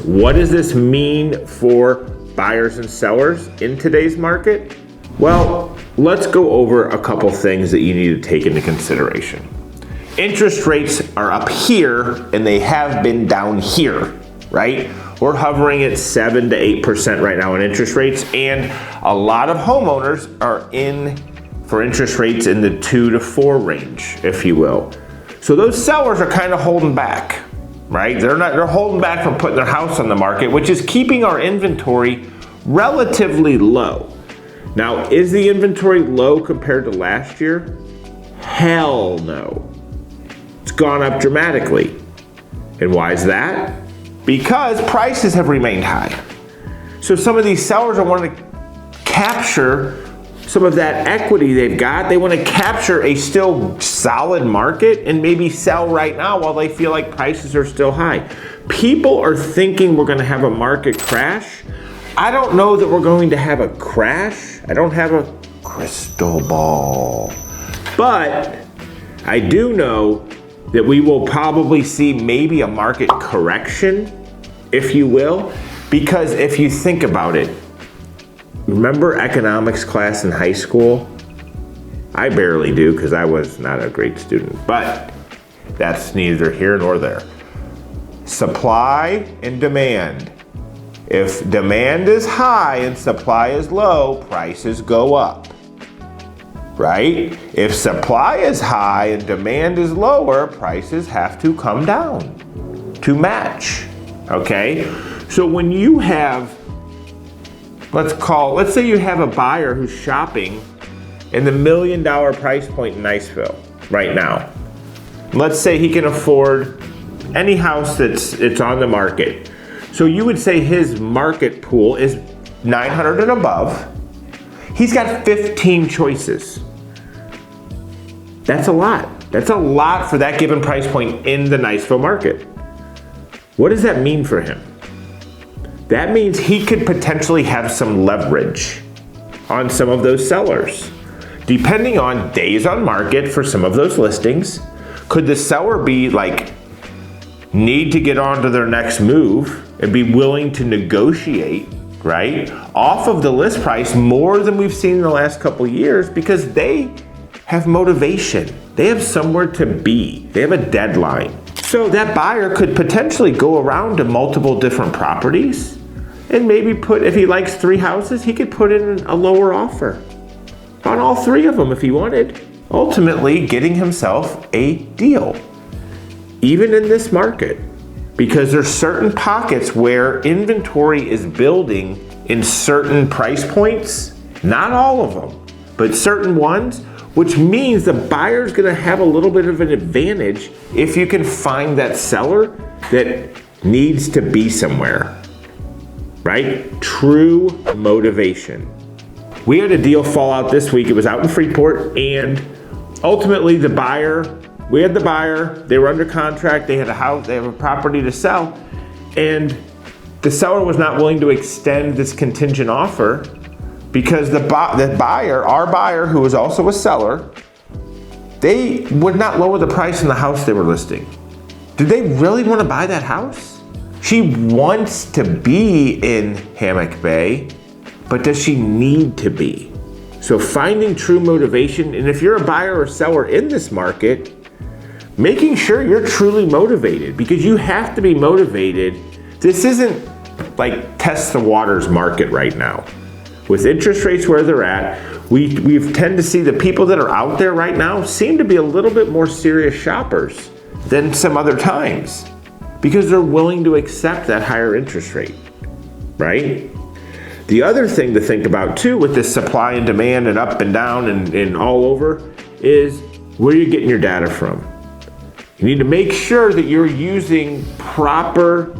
What does this mean for buyers and sellers in today's market? Well, let's go over a couple things that you need to take into consideration. Interest rates are up here and they have been down here, right? We're hovering at 7 to 8% right now in interest rates, and a lot of homeowners are in for interest rates in the 2 to 4 range, if you will. So those sellers are kind of holding back, right? They're holding back from putting their house on the market, which is keeping our inventory relatively low. Now, is the inventory low compared to last year? Hell no. It's gone up dramatically. And why is that? Because prices have remained high. So some of these sellers are wanting to capture some of that equity they've got. They want to capture a still solid market and maybe sell right now while they feel like prices are still high. People are thinking we're going to have a market crash. I don't know that we're going to have a crash. I don't have a crystal ball. But I do know that we will probably see maybe a market correction, if you will, because if you think about it, remember economics class in high school? I barely do because I was not a great student, but that's neither here nor there. Supply and demand. If demand is high and supply is low, prices go up, right? If supply is high and demand is lower, prices have to come down to match, okay? So when you have, let's say you have a buyer who's shopping in the $1 million price point in Niceville right now. Let's say he can afford any house that's on the market. So you would say his market pool is 900 and above. He's got 15 choices. That's a lot. That's a lot for that given price point in the Niceville market. What does that mean for him? That means he could potentially have some leverage on some of those sellers. Depending on days on market for some of those listings, could the seller be like, need to get on to their next move and be willing to negotiate, right, off of the list price more than we've seen in the last couple of years because they have motivation. They have somewhere to be. They have a deadline. So that buyer could potentially go around to multiple different properties and maybe if he likes 3 houses, he could put in a lower offer on all 3 of them if he wanted, ultimately getting himself a deal. Even in this market, because there's certain pockets where inventory is building in certain price points, not all of them, but certain ones, which means the buyer's gonna have a little bit of an advantage if you can find that seller that needs to be somewhere, right? True motivation. We had a deal fall out this week. It was out in Freeport, and ultimately we had the buyer, they were under contract, they had a house, they have a property to sell, and the seller was not willing to extend this contingent offer because the buyer, our buyer, who was also a seller, they would not lower the price in the house they were listing. Did they really want to buy that house? She wants to be in Hammock Bay, but does she need to be? So finding true motivation, and if you're a buyer or seller in this market, making sure you're truly motivated, because you have to be motivated. This isn't like test the waters market right now. With interest rates where they're at, we tend to see the people that are out there right now seem to be a little bit more serious shoppers than some other times because they're willing to accept that higher interest rate, right? The other thing to think about too with this supply and demand and up and down and all over is where you're getting your data from. You need to make sure that you're using proper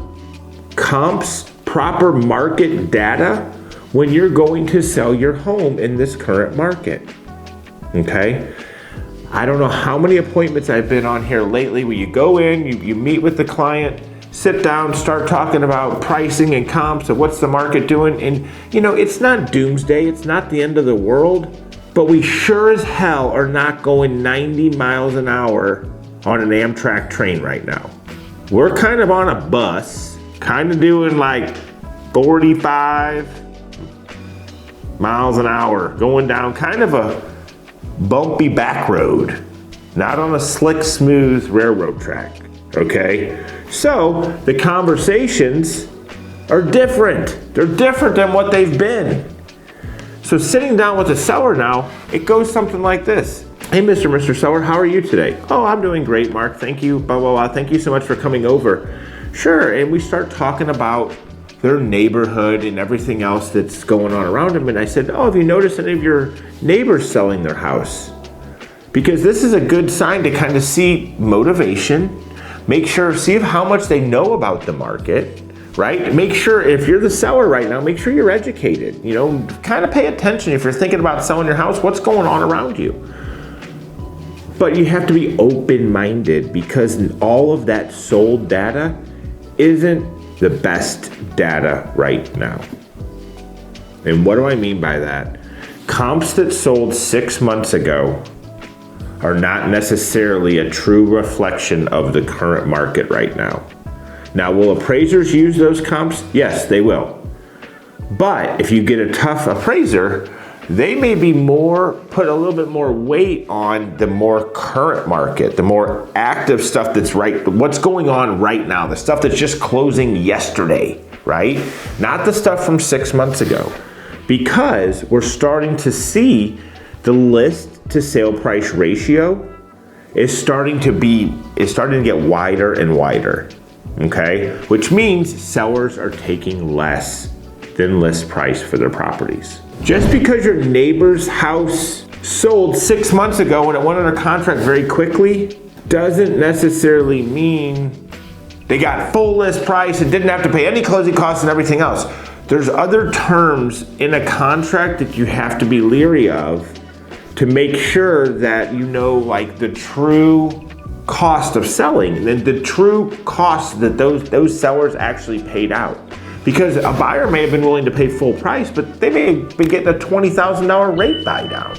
comps, proper market data when you're going to sell your home in this current market, okay? I don't know how many appointments I've been on here lately where you go in, you meet with the client, sit down, start talking about pricing and comps and what's the market doing. And you know, it's not doomsday, it's not the end of the world, but we sure as hell are not going 90 miles an hour on an Amtrak train right now. We're kind of on a bus kind of doing like 45 miles an hour, going down kind of a bumpy back road, not on a slick, smooth railroad track, okay? So the conversations are different. They're different than what they've been. So sitting down with the seller now, it goes something like this. Hey, Mr. Seller, how are you today? Oh, I'm doing great, Mark. Thank you, blah, blah, blah. Thank you so much for coming over. Sure, and we start talking about their neighborhood and everything else that's going on around them. And I said, oh, have you noticed any of your neighbors selling their house? Because this is a good sign to kind of see motivation, see how much they know about the market, right? Make sure, if you're the seller right now, make sure you're educated. You know, kind of pay attention if you're thinking about selling your house, what's going on around you. But you have to be open-minded, because all of that sold data isn't the best data right now. And what do I mean by that? Comps that sold 6 months ago are not necessarily a true reflection of the current market right now. Now, will appraisers use those comps? Yes, they will. But if you get a tough appraiser, they may be put a little bit more weight on the more current market, the more active stuff that's what's going on right now, the stuff that's just closing yesterday, right? Not the stuff from 6 months ago. Because we're starting to see the list to sale price ratio is starting to get wider and wider, okay? Which means sellers are taking less than list price for their properties. Just because your neighbor's house sold 6 months ago and it went under contract very quickly doesn't necessarily mean they got full list price and didn't have to pay any closing costs and everything else. There's other terms in a contract that you have to be leery of to make sure that you know, like, the true cost of selling and the true cost that those sellers actually paid out. Because a buyer may have been willing to pay full price, but they may have been getting a $20,000 rate buy down.